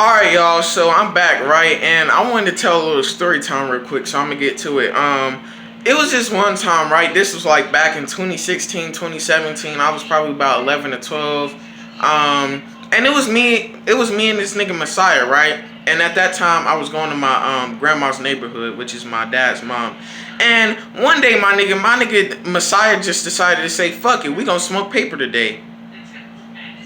Alright, y'all, so I'm back, right? And I wanted to tell a little story time real quick, so I'm gonna get to it. It was just one time, right? This was like back in 2016, 2017. I was probably about 11 or 12. And it was me and this nigga Messiah, right? And at that time, I was going to my grandma's neighborhood, which is my dad's mom. And one day, my nigga Messiah just decided to say, "Fuck it, we gonna smoke paper today."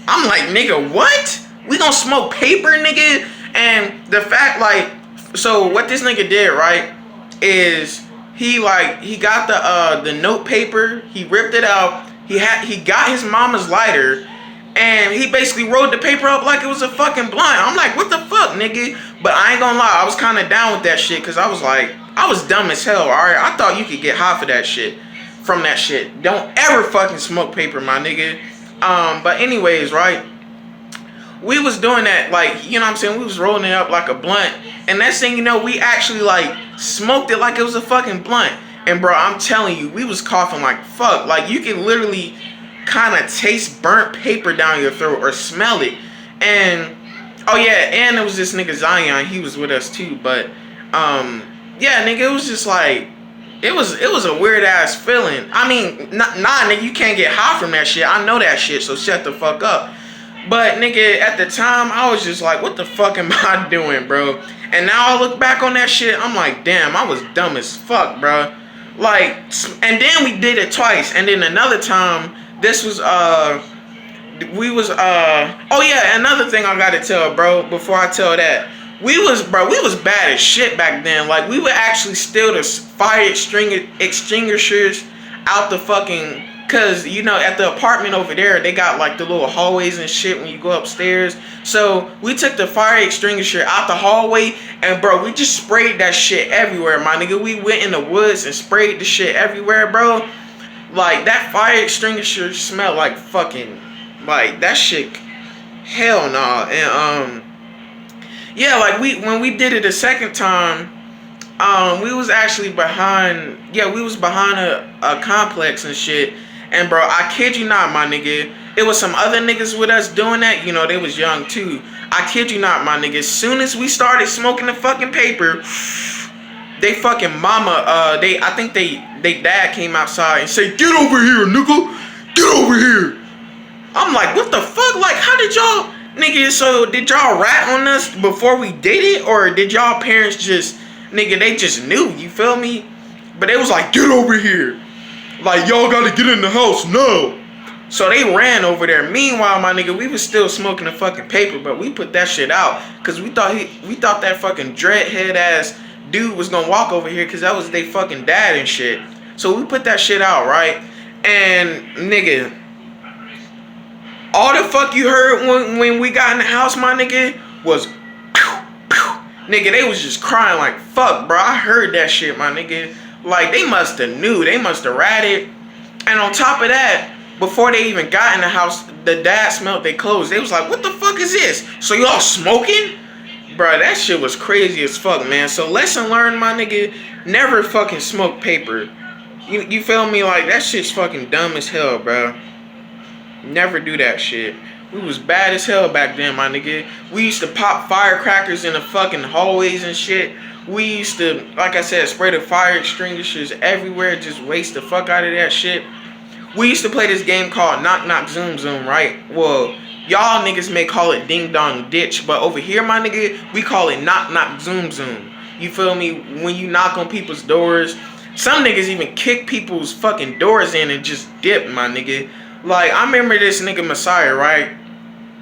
I'm like, nigga, what? We gonna smoke paper, nigga? And the fact, like, so what this nigga did, right, is he got the note paper, he ripped it out, he got his mama's lighter, and he basically rolled the paper up like it was a fucking blunt. I'm like, what the fuck, nigga? But I ain't gonna lie, I was kind of down with that shit, because I was like, I was dumb as hell, alright? I thought you could get high for that shit, from that shit. Don't ever fucking smoke paper, my nigga. But anyways, right? We was doing that, like, you know what I'm saying? We was rolling it up like a blunt. And next thing you know, we actually, like, smoked it like it was a fucking blunt. And, bro, I'm telling you, we was coughing like fuck. Like, you can literally kind of taste burnt paper down your throat or smell it. And, oh, yeah, and it was this nigga Zion. He was with us, too. But, yeah, nigga, it was just, like, it was a weird-ass feeling. I mean, nah, nigga, you can't get high from that shit. I know that shit, so shut the fuck up. But, nigga, at the time, I was just like, what the fuck am I doing, bro? And now I look back on that shit, I'm like, damn, I was dumb as fuck, bro. Like, and then we did it twice. And then another time, this was, oh yeah, another thing I gotta tell, bro, before I tell that. We was bad as shit back then. Like, we would actually steal the fire extinguishers out the fucking... Cause, you know, at the apartment over there, they got like the little hallways and shit when you go upstairs. So we took the fire extinguisher out the hallway, and bro, we just sprayed that shit everywhere, my nigga. We went in the woods and sprayed the shit everywhere, bro. Like, that fire extinguisher smelled like fucking, like, that shit, hell nah. And yeah, like, when we did it a second time, we was actually behind a complex and shit. And bro, I kid you not, my nigga, it was some other niggas with us doing that. You know, they was young too. I kid you not, my nigga, as soon as we started smoking the fucking paper, they fucking mama, I think they dad came outside and said, "Get over here, nigga, get over here." I'm like, what the fuck? Like, how did y'all, nigga, so did y'all rat on us before we did it? Or did y'all parents just, nigga, they just knew, you feel me? But they was like, "Get over here. Like, y'all gotta get in the house, no." So they ran over there. Meanwhile, my nigga, we was still smoking the fucking paper, but we put that shit out. Cause we thought that fucking dreadhead ass dude was gonna walk over here, cause that was they fucking dad and shit. So we put that shit out, right? And nigga, all the fuck you heard when we got in the house, my nigga, was pew, pew. Nigga, they was just crying like fuck, bro. I heard that shit, my nigga. Like, they must have knew. They must have ratted. And on top of that, before they even got in the house, the dad smelled their clothes. They was like, what the fuck is this? So y'all smoking? Bro, that shit was crazy as fuck, man. So lesson learned, my nigga. Never fucking smoke paper. You feel me? Like, that shit's fucking dumb as hell, bro. Never do that shit. We was bad as hell back then, my nigga. We used to pop firecrackers in the fucking hallways and shit. We used to, like I said, spray the fire extinguishers everywhere, just waste the fuck out of that shit. We used to play this game called Knock Knock Zoom Zoom, right? Well, y'all niggas may call it Ding Dong Ditch, but over here, my nigga, we call it Knock Knock Zoom Zoom. You feel me? When you knock on people's doors, some niggas even kick people's fucking doors in and just dip, my nigga. Like, I remember this nigga Messiah, right?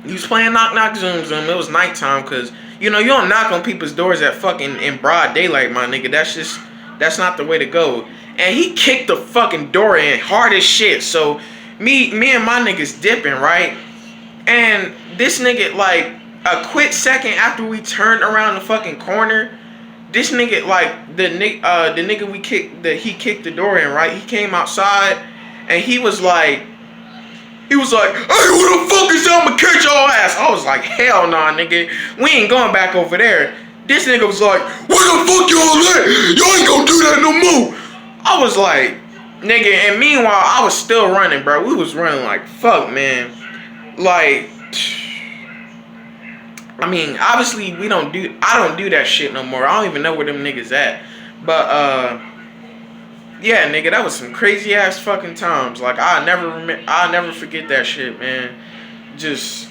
He was playing Knock Knock Zoom Zoom. It was nighttime, cause you know, you don't knock on people's doors at fucking in broad daylight, my nigga. That's not the way to go. And he kicked the fucking door in hard as shit. So me and my niggas dipping, right? And this nigga, like, a quick second after we turned around the fucking corner, this nigga, like, the nigga he kicked the door in, right? He came outside and he was like, "Hey, who the fuck is that? I'ma catch y'all ass." I was like, hell nah, nigga. We ain't going back over there. This nigga was like, "Where the fuck y'all at? Y'all ain't gonna do that no more." I was like, nigga, and meanwhile, I was still running, bro. We was running like fuck, man. Like, I mean, obviously I don't do that shit no more. I don't even know where them niggas at. But yeah, nigga, that was some crazy ass fucking times. Like I'll never forget that shit, man. Just